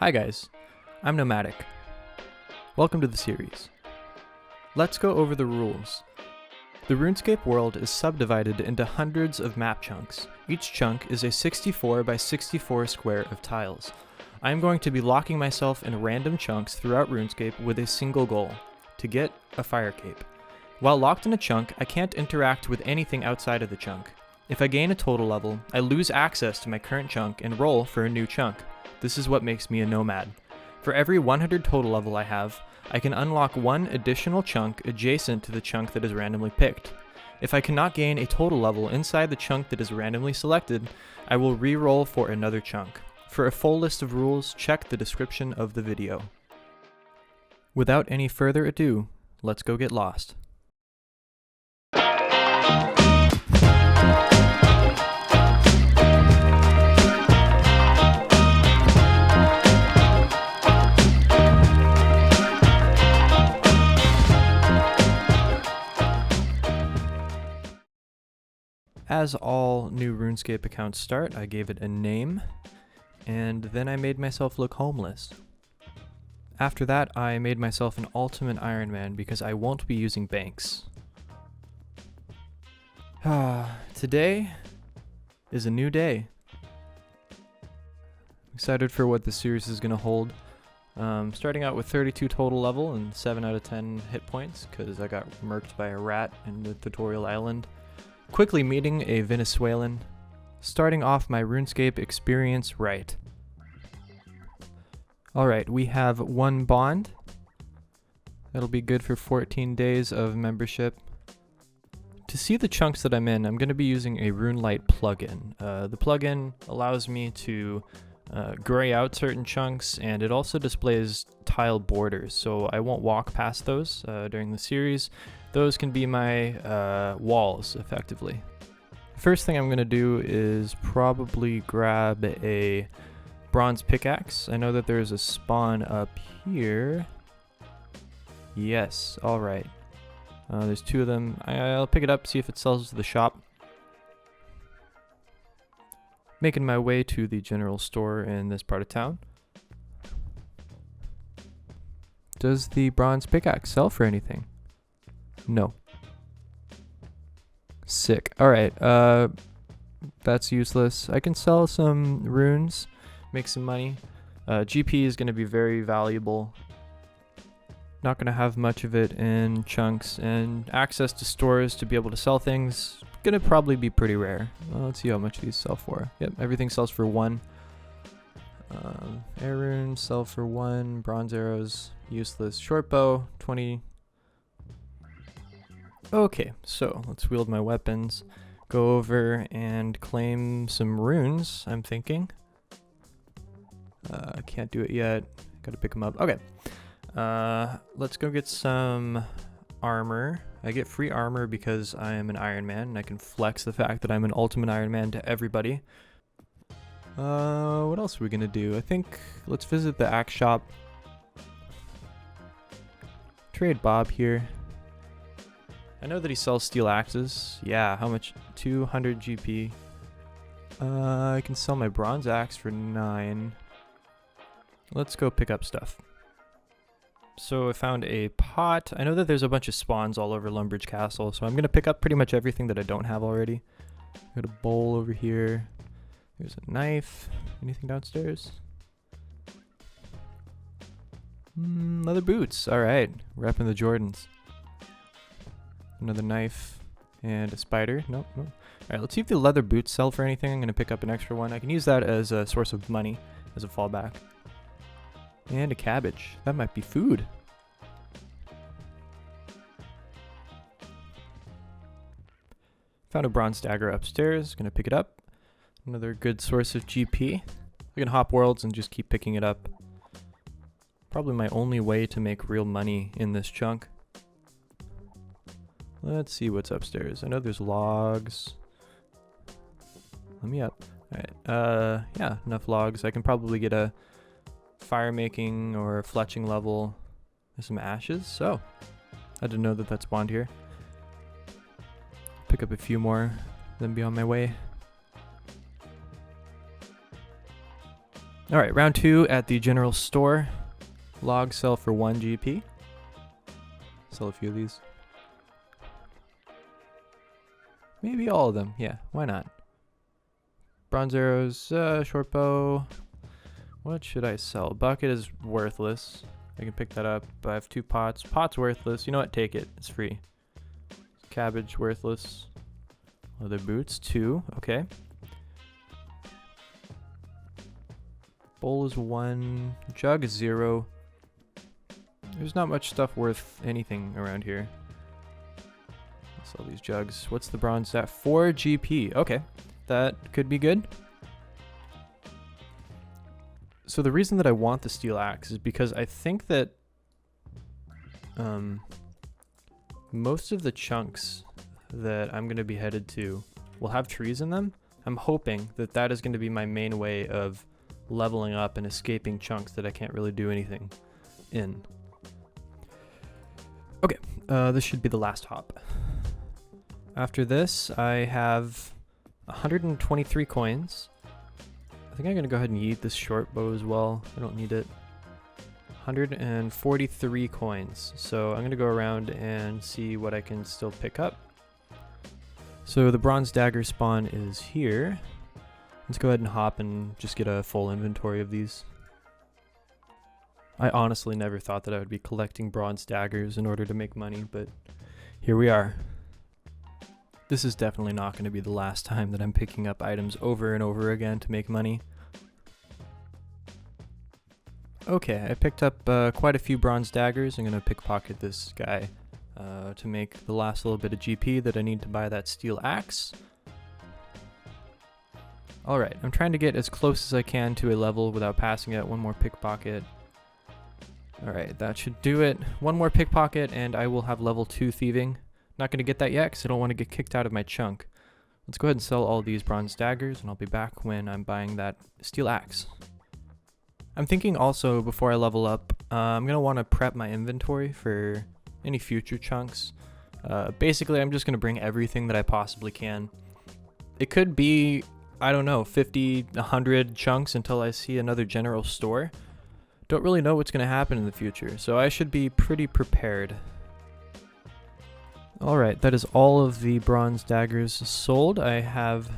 Hi guys, I'm Nomadic. Welcome to the series. Let's go over the rules. The RuneScape world is subdivided into hundreds of map chunks. Each chunk is a 64 by 64 square of tiles. I am going to be locking myself in random chunks throughout RuneScape with a single goal, to get a fire cape. While locked in a chunk, I can't interact with anything outside of the chunk. If I gain a total level, I lose access to my current chunk and roll for a new chunk. This is what makes me a nomad. For every 100 total level I have, I can unlock one additional chunk adjacent to the chunk that is randomly picked. If I cannot gain a total level inside the chunk that is randomly selected, I will re-roll for another chunk. For a full list of rules, check the description of the video. Without any further ado, let's go get lost. As all new RuneScape accounts start, I gave it a name, and then I made myself look homeless. After that, I made myself an ultimate Iron Man because I won't be using banks. Today is a new day. Excited for what the series is going to hold. Starting out with 32 total level and 7 out of 10 hit points because I got murked by a rat in the tutorial island. Quickly meeting a Venezuelan, starting off my RuneScape experience right. Alright, we have one bond. That'll be good for 14 days of membership. To see the chunks that I'm in, I'm going to be using a RuneLight plugin. The plugin allows me to gray out certain chunks, and it also displays tile borders, so I won't walk past those during the series. Those can be my walls, effectively. First thing I'm going to do is probably grab a bronze pickaxe. I know that there's a spawn up here. Yes, alright. There's two of them. I'll pick it up, see if it sells to the shop. Making my way to the general store in this part of town. Does the bronze pickaxe sell for anything? No. Sick. Alright, that's useless. I can sell some runes, make some money. GP is going to be very valuable. Not going to have much of it in chunks, and access to stores to be able to sell things, going to probably be pretty rare. Well, let's see how much these sell for. Yep, everything sells for 1. Air runes sell for 1. Bronze arrows, useless. Short bow, 20. Okay, so let's wield my weapons, go over and claim some runes, I'm thinking. I can't do it yet, gotta pick them up. Okay, let's go get some armor. I get free armor because I am an Iron Man, and I can flex the fact that I'm an ultimate Iron Man to everybody. What else are we gonna do? I think let's visit the axe shop. Trade Bob here. I know that he sells steel axes. Yeah, how much? 200 GP. I can sell my bronze axe for 9. Let's go pick up stuff. So I found a pot. I know that there's a bunch of spawns all over Lumbridge Castle, so I'm going to pick up pretty much everything that I don't have already. Got a bowl over here. There's a knife. Anything downstairs? Leather boots. Alright, repping the Jordans. Another knife and a spider. Nope. Alright, let's see if the leather boots sell for anything. I'm going to pick up an extra one. I can use that as a source of money, as a fallback. And a cabbage. That might be food. Found a bronze dagger upstairs. Going to pick it up. Another good source of GP. I can hop worlds and just keep picking it up. Probably my only way to make real money in this chunk. Let's see what's upstairs. I know there's logs. Let me up. Alright, yeah, enough logs. I can probably get a fire making or fletching level. There's some ashes. Oh, I didn't know that that spawned here. Pick up a few more, then be on my way. Alright, round 2 at the general store. Logs sell for 1 GP. Sell a few of these. Maybe all of them. Yeah, why not? Bronze arrows, short bow. What should I sell? Bucket is worthless. I can pick that up. I have 2 pots. Pot's worthless. You know what? Take it. It's free. Cabbage worthless. Leather boots, 2. Okay. Bowl is 1. Jug is 0. There's not much stuff worth anything around here. Sell these jugs. What's the bronze at? 4 GP. Okay. That could be good. So the reason that I want the steel axe is because I think that most of the chunks that I'm going to be headed to will have trees in them. I'm hoping that that is going to be my main way of leveling up and escaping chunks that I can't really do anything in. Okay, this should be the last hop. After this, I have 123 coins. I think I'm going to go ahead and yeet this short bow as well. I don't need it. 143 coins. So I'm going to go around and see what I can still pick up. So the bronze dagger spawn is here. Let's go ahead and hop and just get a full inventory of these. I honestly never thought that I would be collecting bronze daggers in order to make money, but here we are. This is definitely not going to be the last time that I'm picking up items over and over again to make money. Okay, I picked up quite a few bronze daggers. I'm going to pickpocket this guy to make the last little bit of GP that I need to buy that steel axe. Alright, I'm trying to get as close as I can to a level without passing it. One more pickpocket. Alright, that should do it. One more pickpocket and I will have level 2 thieving. Not going to get that yet because I don't want to get kicked out of my chunk. Let's go ahead and sell all these bronze daggers and I'll be back when I'm buying that steel axe. I'm thinking also before I level up, I'm going to want to prep my inventory for any future chunks. Basically, I'm just going to bring everything that I possibly can. It could be, I don't know, 50, 100 chunks until I see another general store. Don't really know what's going to happen in the future, so I should be pretty prepared. Alright, that is all of the bronze daggers sold. I have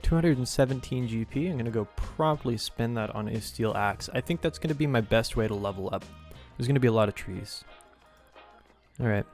217 GP. I'm going to go promptly spend that on a steel axe. I think that's going to be my best way to level up. There's going to be a lot of trees. Alright.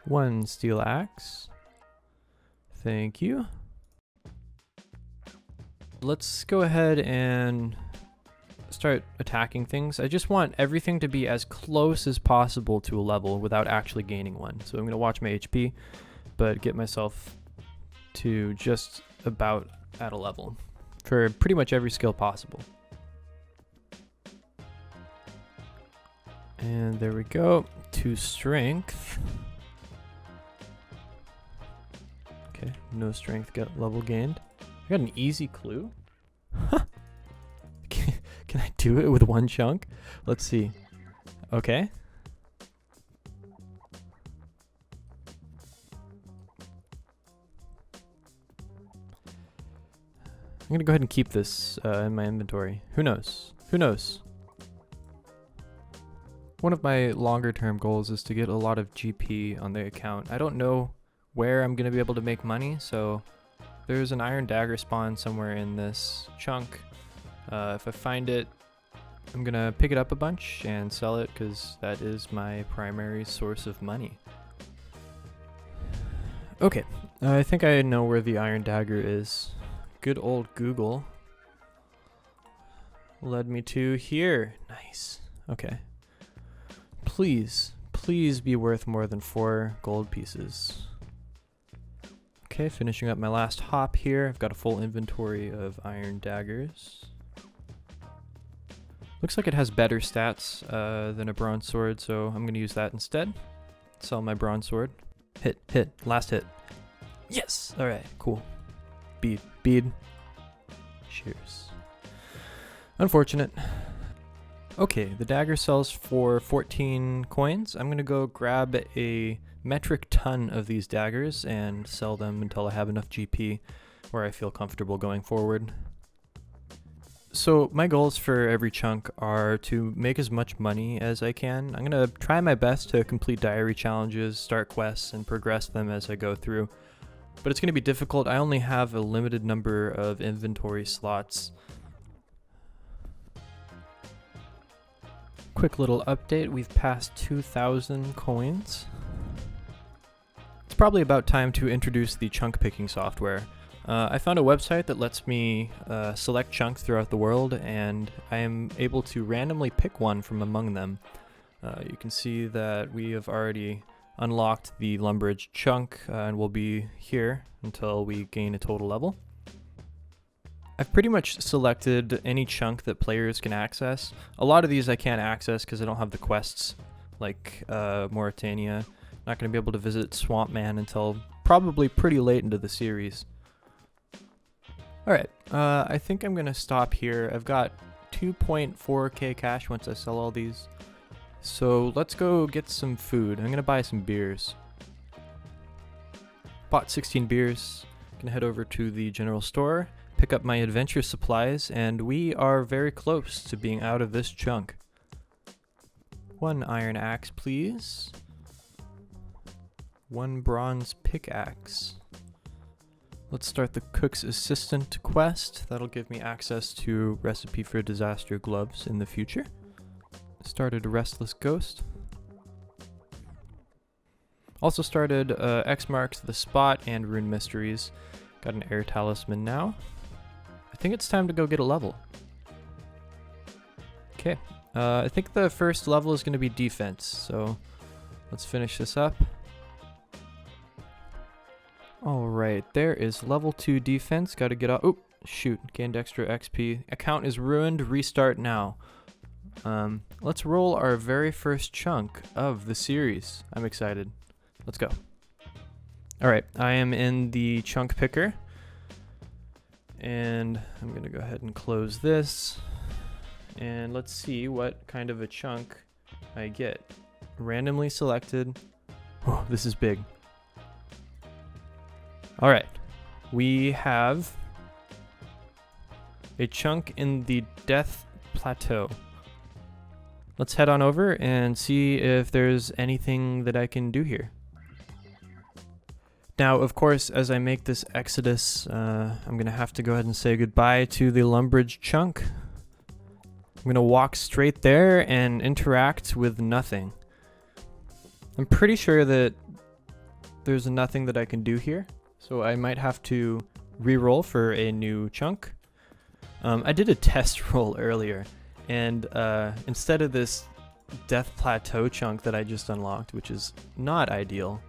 1 steel axe. Thank you. Let's go ahead and start attacking things. I just want everything to be as close as possible to a level without actually gaining one. So I'm going to watch my HP, but get myself to just about at a level for pretty much every skill possible. And there we go. 2 strength. Okay, no strength, got level gained. I got an easy clue. Huh. Can I do it with 1 chunk? Let's see. Okay. I'm gonna go ahead and keep this in my inventory. Who knows? Who knows? One of my longer term goals is to get a lot of GP on the account. I don't know where I'm gonna be able to make money, so there's an iron dagger spawn somewhere in this chunk. If I find it, I'm gonna pick it up a bunch and sell it because that is my primary source of money. Okay, I think I know where the iron dagger is. Good old Google led me to here. Nice. Okay. Please, please be worth more than 4 gold pieces. Okay, finishing up my last hop here. I've got a full inventory of iron daggers. Looks like it has better stats than a bronze sword, so I'm going to use that instead. Sell my bronze sword. Hit, hit, last hit. Yes! Alright, cool. Bead, bead. Cheers. Unfortunate. Okay, the dagger sells for 14 coins. I'm going to go grab a metric ton of these daggers and sell them until I have enough GP where I feel comfortable going forward. So my goals for every chunk are to make as much money as I can. I'm going to try my best to complete diary challenges, start quests, and progress them as I go through. But it's going to be difficult. I only have a limited number of inventory slots. Quick little update, we've passed 2,000 coins. It's probably about time to introduce the chunk picking software. I found a website that lets me select chunks throughout the world, and I am able to randomly pick one from among them. You can see that we have already unlocked the Lumbridge chunk, and we'll be here until we gain a total level. I've pretty much selected any chunk that players can access. A lot of these I can't access because I don't have the quests, like Mauritania. Not going to be able to visit Swamp Man until probably pretty late into the series. Alright, I think I'm going to stop here. I've got 2.4k cash once I sell all these. So let's go get some food. I'm going to buy some beers. Bought 16 beers. Gonna head over to the general store, pick up my adventure supplies, and we are very close to being out of this chunk. 1 iron axe, please. 1 bronze pickaxe. Let's start the cook's assistant quest. That'll give me access to recipe for disaster gloves in the future. Started a restless ghost. Also started X marks the spot and rune mysteries. Got an air talisman now. I think it's time to go get a level. Okay, I think the first level is going to be defense, so let's finish this up. Alright, there is level 2 defense. Gotta get off. Oh, shoot, gained extra XP. Account is ruined, restart now. Let's roll our very first chunk of the series. I'm excited. Let's go. Alright, I am in the chunk picker. And I'm gonna go ahead and close this. And let's see what kind of a chunk I get. Randomly selected. Oh, this is big. Alright, we have a chunk in the Death Plateau. Let's head on over and see if there's anything that I can do here. Now, of course, as I make this exodus, I'm going to have to go ahead and say goodbye to the Lumbridge chunk. I'm going to walk straight there and interact with nothing. I'm pretty sure that there's nothing that I can do here. So I might have to re-roll for a new chunk. I did a test roll earlier, and instead of this Death Plateau chunk that I just unlocked, which is not ideal.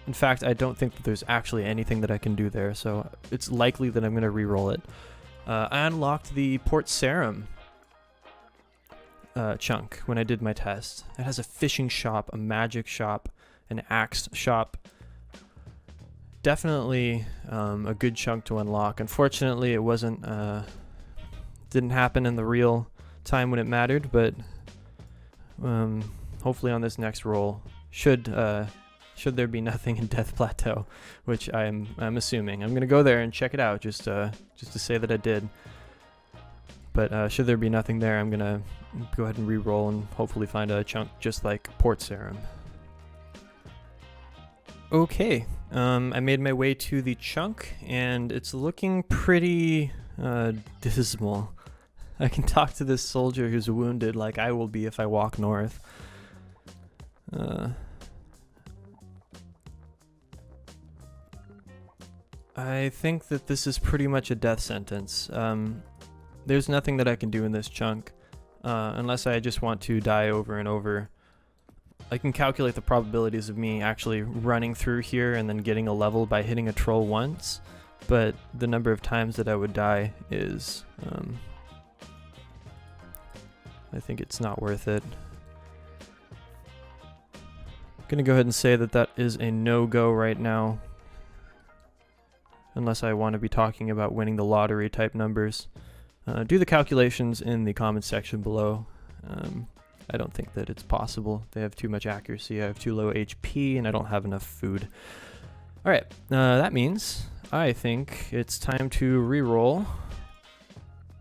In fact, I don't think that there's actually anything that I can do there, so it's likely that I'm going to re-roll it. I unlocked the Port Sarum chunk when I did my test. It has a fishing shop, a magic shop, an axe shop. Definitely a good chunk to unlock. Unfortunately, it didn't happen in the real time when it mattered, but hopefully on this next roll, should there be nothing in Death Plateau, which I'm assuming. I'm gonna go there and check it out just to say that I did. But should there be nothing there, I'm gonna go ahead and re-roll and hopefully find a chunk just like Port Sarum. Okay, I made my way to the chunk, and it's looking pretty dismal. I can talk to this soldier who's wounded like I will be if I walk north. I think that this is pretty much a death sentence. There's nothing that I can do in this chunk, unless I just want to die over and over. I can calculate the probabilities of me actually running through here and then getting a level by hitting a troll once, but the number of times that I would die is, I think it's not worth it. I'm gonna go ahead and say that that is a no-go right now, unless I want to be talking about winning the lottery type numbers. Do the calculations in the comment section below. I don't think that it's possible. They have too much accuracy, I have too low HP, and I don't have enough food. Alright, that means I think it's time to re-roll.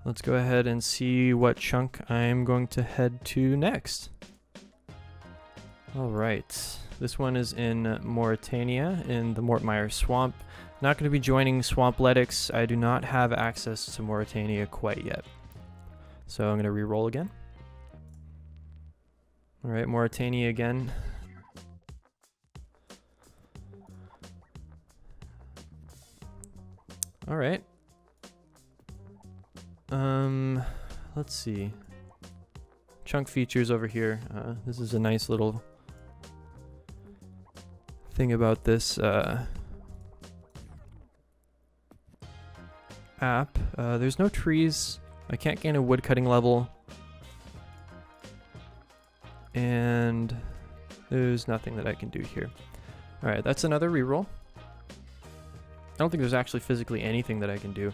let's go ahead and see what chunk I'm going to head to next. All right, this one is in Mauritania in the Mortmire Swamp. Not going to be joining Swampletics. I do not have access to Mauritania quite yet. So I'm going to re-roll again. All right, Mauritania again. All right. Let's see. Chunk features over here. This is a nice little thing about this app. There's no trees. I can't gain a wood cutting level. And there's nothing that I can do here. All right, that's another reroll. I don't think there's actually physically anything that I can do.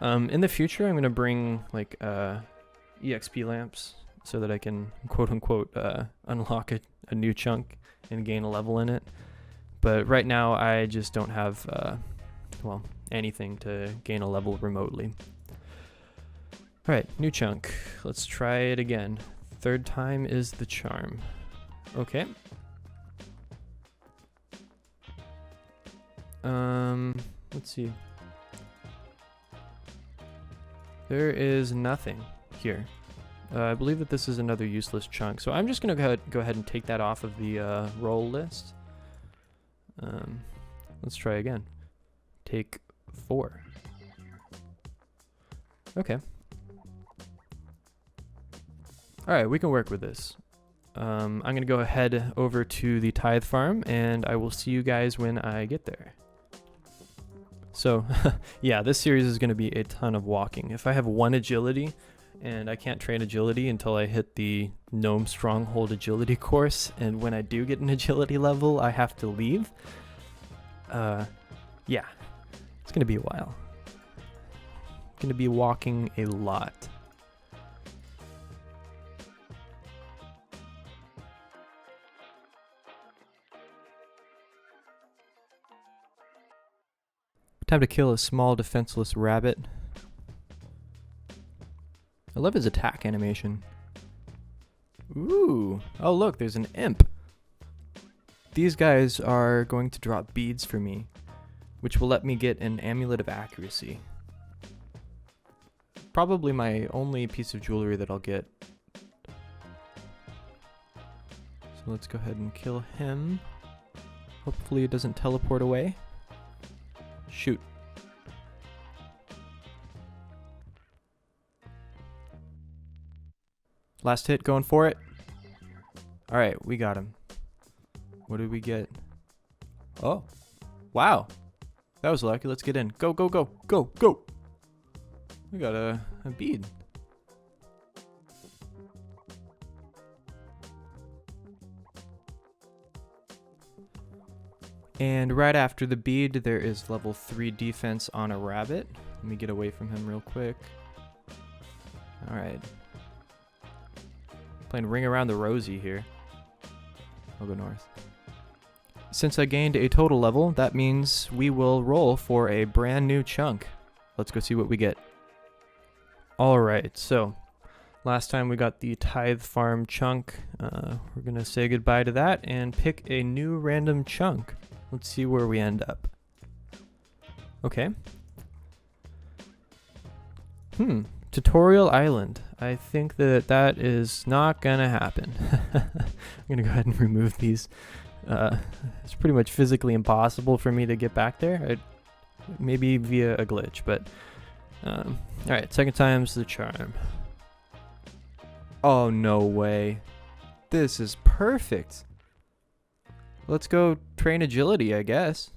In the future, I'm going to bring like EXP lamps so that I can quote unquote unlock a new chunk and gain a level in it. But right now I just don't have, well, anything to gain a level remotely. All right, new chunk. Let's try it again. Third time is the charm. Okay. Let's see. There is nothing here. I believe that this is another useless chunk, so I'm just gonna go ahead and take that off of the roll list. Let's try again. Take 4. Okay. Alright, we can work with this. I'm gonna go ahead over to the tithe farm, and I will see you guys when I get there. So, yeah, this series is gonna be a ton of walking. If I have 1 agility, and I can't train agility until I hit the Gnome Stronghold agility course, and when I do get an agility level, I have to leave. Yeah, it's gonna be a while. Gonna be walking a lot. Time to kill a small defenseless rabbit. I love his attack animation. Ooh, oh look, there's an imp. These guys are going to drop beads for me, which will let me get an amulet of accuracy. Probably my only piece of jewelry that I'll get. So let's go ahead and kill him. Hopefully it doesn't teleport away. Shoot. Last hit, going for it. All right, we got him. What did we get? Oh, wow. That was lucky. Let's get in. Go, go, go, go, go. We got a bead. And right after the bead, there is level 3 defense on a rabbit. Let me get away from him real quick. All right. Playing Ring Around the Rosie here. I'll go north. Since I gained a total level, that means we will roll for a brand new chunk. Let's go see what we get. All right, so last time we got the Tithe Farm chunk. We're gonna say goodbye to that and pick a new random chunk. Let's see where we end up. Okay. Tutorial Island. I think that is not gonna happen. I'm gonna go ahead and remove these. It's pretty much physically impossible for me to get back there. Maybe via a glitch, but all right, second time's the charm. Oh, no way. This is perfect. Let's go train agility, I guess.